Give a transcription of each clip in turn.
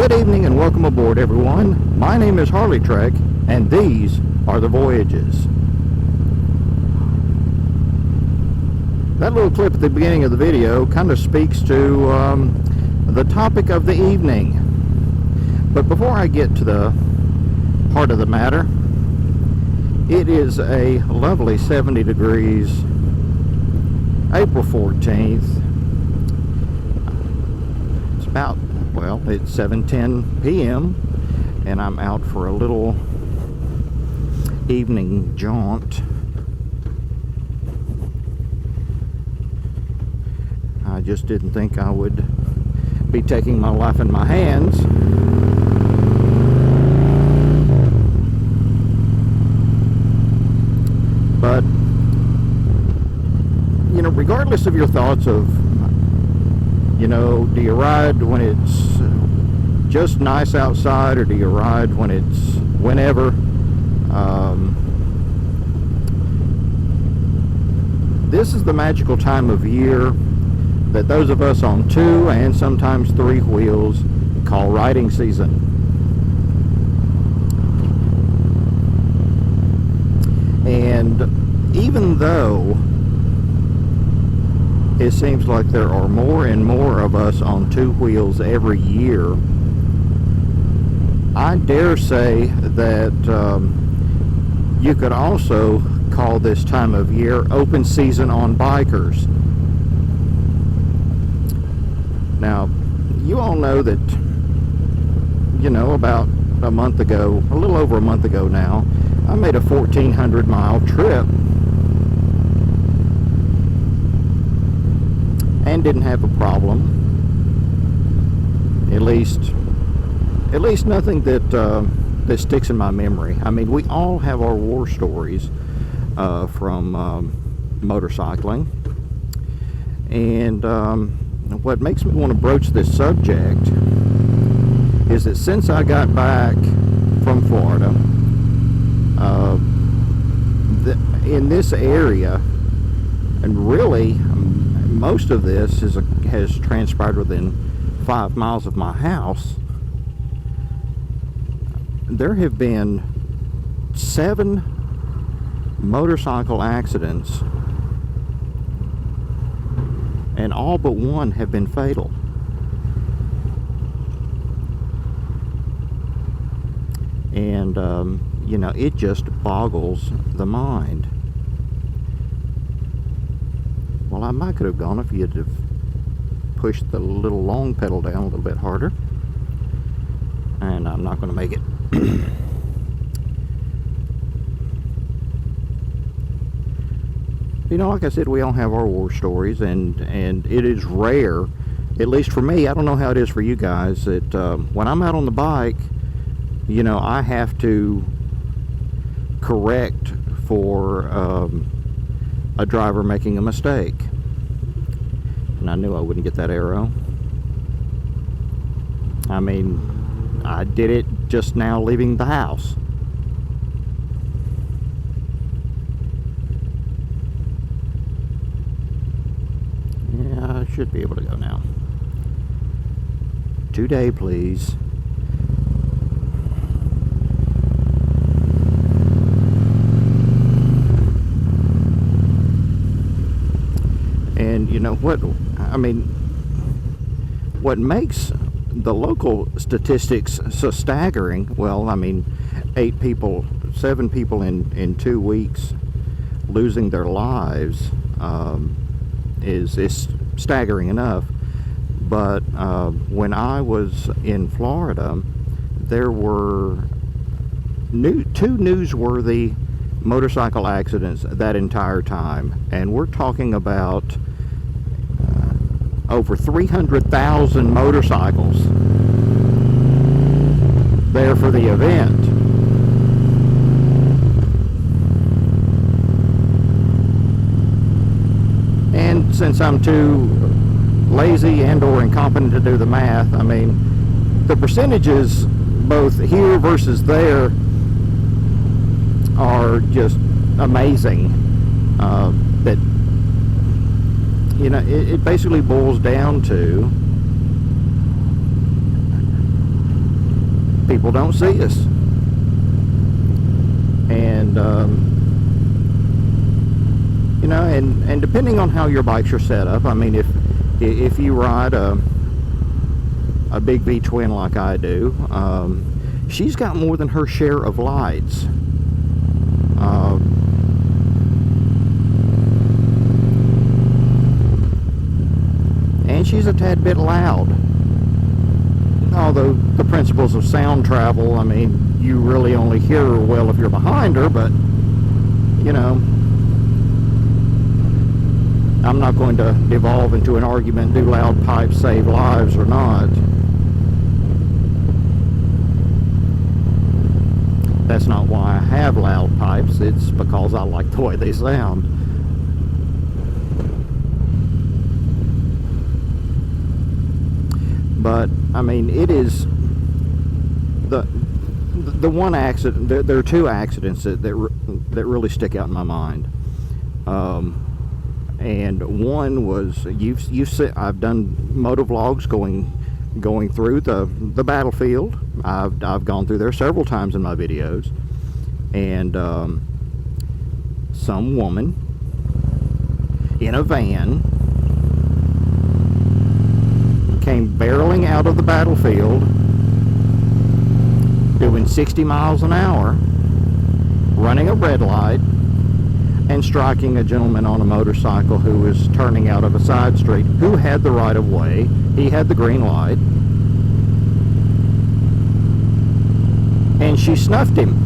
Good evening and welcome aboard, everyone. My name is HarleyTrek, and these are the voyages. That little clip at the beginning of the video kind of speaks to the topic of the evening. But before I get to the heart of the matter, it is a lovely 70 degrees, April 14th. It's about, well, it's 7:10 p.m. and I'm out for a little evening jaunt. I just didn't think I would be taking my life in my hands. But, you know, regardless of your thoughts of, you know, do you ride when it's just nice outside, or do you ride when it's whenever? This is the magical time of year that those of us on 2 and sometimes 3 wheels call riding season. And even though it seems like there are more and more of us on 2 wheels every year, I dare say that you could also call this time of year open season on bikers. Now, you all know that, you know, about a month ago, a little over a month ago now, I made a 1,400 mile trip and didn't have a problem. At least nothing that that sticks in my memory. I mean, we all have our war stories from motorcycling, and what makes me want to broach this subject is that since I got back from Florida, in this area, and really most of this has transpired within 5 miles of my house, there have been 7 motorcycle accidents, and all but one have been fatal. And you know, it just boggles the mind. Well, I might could have gone if you'd have pushed the little long pedal down a little bit harder, and I'm not going to make it. You know, like I said, we all have our war stories, and it is rare, at least for me, I don't know how it is for you guys, that when I'm out on the bike, you know, I have to correct for a driver making a mistake. And I knew I wouldn't get that arrow. I mean, I did it just now leaving the house. Yeah, I should be able to go now. Today, please. And you know what, I mean, what makes the local statistics so staggering, well, I mean, 7 people in 2 weeks losing their lives is staggering enough. But when I was in Florida, there were 2 newsworthy motorcycle accidents that entire time, and we're talking about over 300,000 motorcycles there for the event. And since I'm too lazy and or incompetent to do the math, I mean, the percentages both here versus there are just amazing. That, you know, it basically boils down to people don't see us. And you know, and depending on how your bikes are set up, I mean, if you ride a big V-twin like I do, she's got more than her share of lights. And she's a tad bit loud. Although the principles of sound travel, I mean, you really only hear her well if you're behind her, but, you know, I'm not going to devolve into an argument, do loud pipes save lives or not. That's not why I have loud pipes. It's because I like the way they sound. But I mean, it is the one accident. There are two accidents that really stick out in my mind. And one was you've seen, I've done motovlogs going through the battlefield. I've gone through there several times in my videos, and some woman in a van came barreling out of the battlefield doing 60 miles an hour, running a red light, and striking a gentleman on a motorcycle who was turning out of a side street, who had the right of way. He had the green light, and she snuffed him.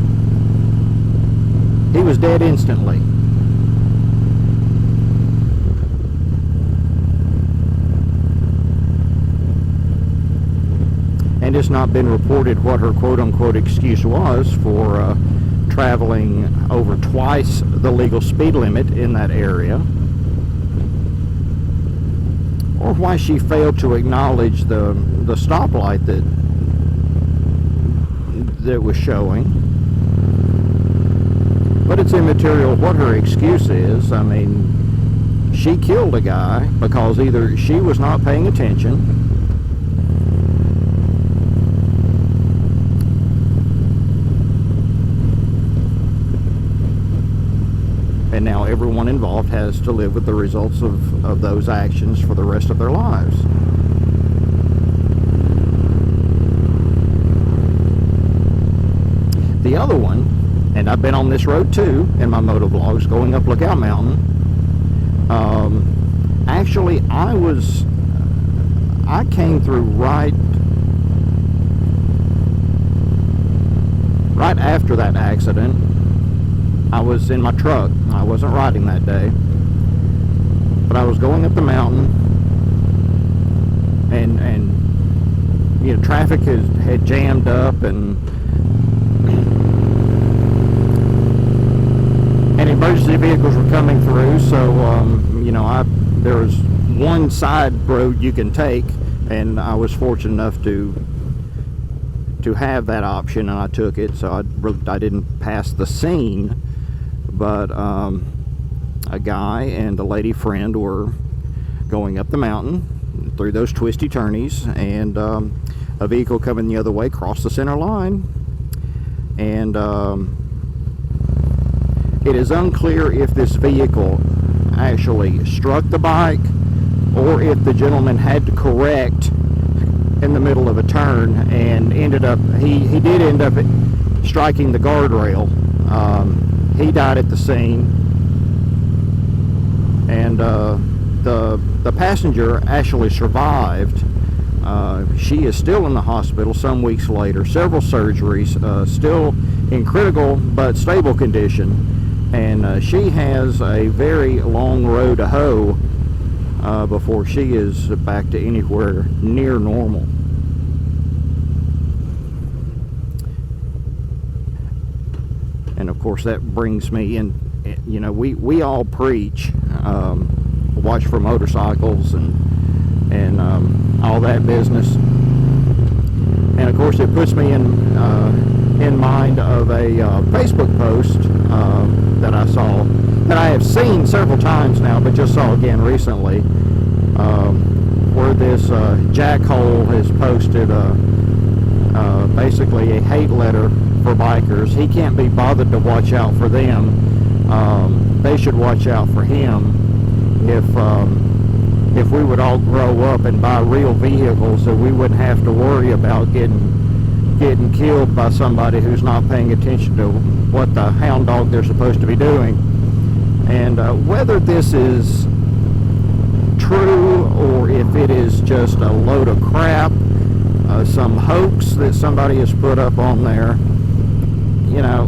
He was dead instantly. And it's not been reported what her quote-unquote excuse was for traveling over twice the legal speed limit in that area, or why she failed to acknowledge the stoplight that was showing. But it's immaterial what her excuse is. I mean, she killed a guy because either she was not paying attention, and now everyone involved has to live with the results of those actions for the rest of their lives. The other one, and I've been on this road too in my motovlogs going up Lookout Mountain. Actually, I came through right after that accident. I was in my truck. I wasn't riding that day, but I was going up the mountain, and you know, traffic had jammed up, and emergency vehicles were coming through. So you know, there was one side road you can take, and I was fortunate enough to have that option, and I took it. So I didn't pass the scene. But a guy and a lady friend were going up the mountain through those twisty turnies, and a vehicle coming the other way crossed the center line, and it is unclear if this vehicle actually struck the bike or if the gentleman had to correct in the middle of a turn and ended up, he did end up striking the guardrail. He died at the scene, and the passenger actually survived. She is still in the hospital some weeks later, several surgeries, still in critical but stable condition, and she has a very long road to hoe before she is back to anywhere near normal. And of course that brings me in, you know, we all preach watch for motorcycles and all that business, and of course it puts me in mind of a Facebook post that I saw, that I have seen several times now, but just saw again recently, where this jackhole has posted basically a hate letter for bikers. He can't be bothered to watch out for them. They should watch out for him. If we would all grow up and buy real vehicles, so we wouldn't have to worry about getting killed by somebody who's not paying attention to what the hound dog they're supposed to be doing. And whether this is true or if it is just a load of crap, some hoax that somebody has put up on there, you know,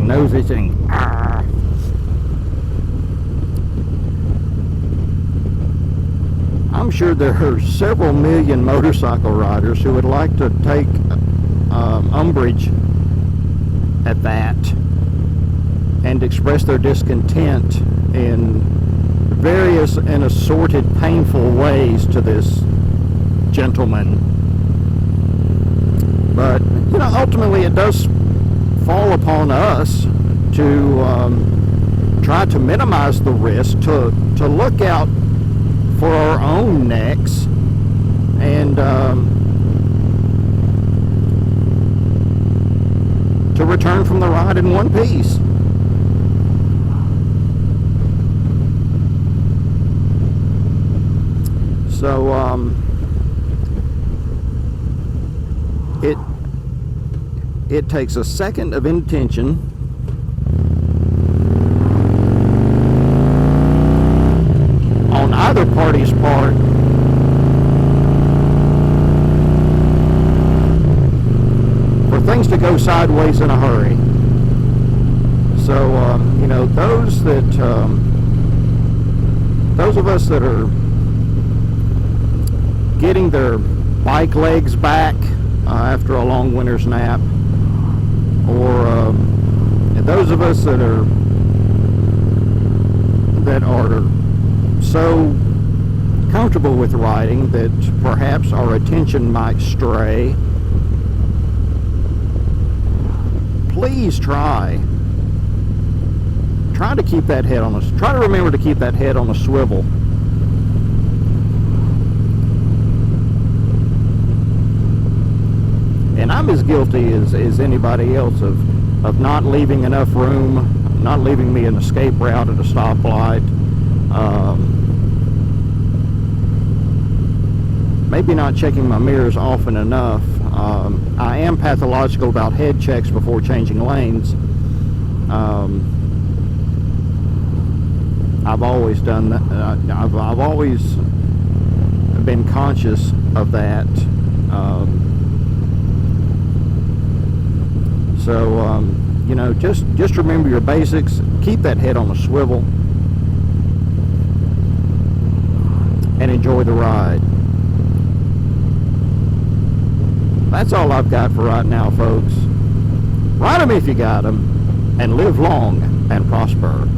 nosy thing. I'm sure there are several million motorcycle riders who would like to take umbrage at that and express their discontent in various and assorted painful ways to this gentleman. But, you know, ultimately it does fall upon us to try to minimize the risk, to look out for our own necks, and to return from the ride in one piece. So it takes a second of intention on either party's part for things to go sideways in a hurry. So you know, those of us that are getting their bike legs back after a long winter's nap, or those of us that are so comfortable with riding that perhaps our attention might stray, please try to keep that head on a, try to remember to keep that head on a swivel. And I'm as guilty as anybody else of not leaving enough room, not leaving me an escape route at a stoplight. Maybe not checking my mirrors often enough. I am pathological about head checks before changing lanes. I've always done that. I've always been conscious of that. So you know, just remember your basics. Keep that head on a swivel and enjoy the ride. That's all I've got for right now, folks. Ride 'em if you got 'em, and live long and prosper.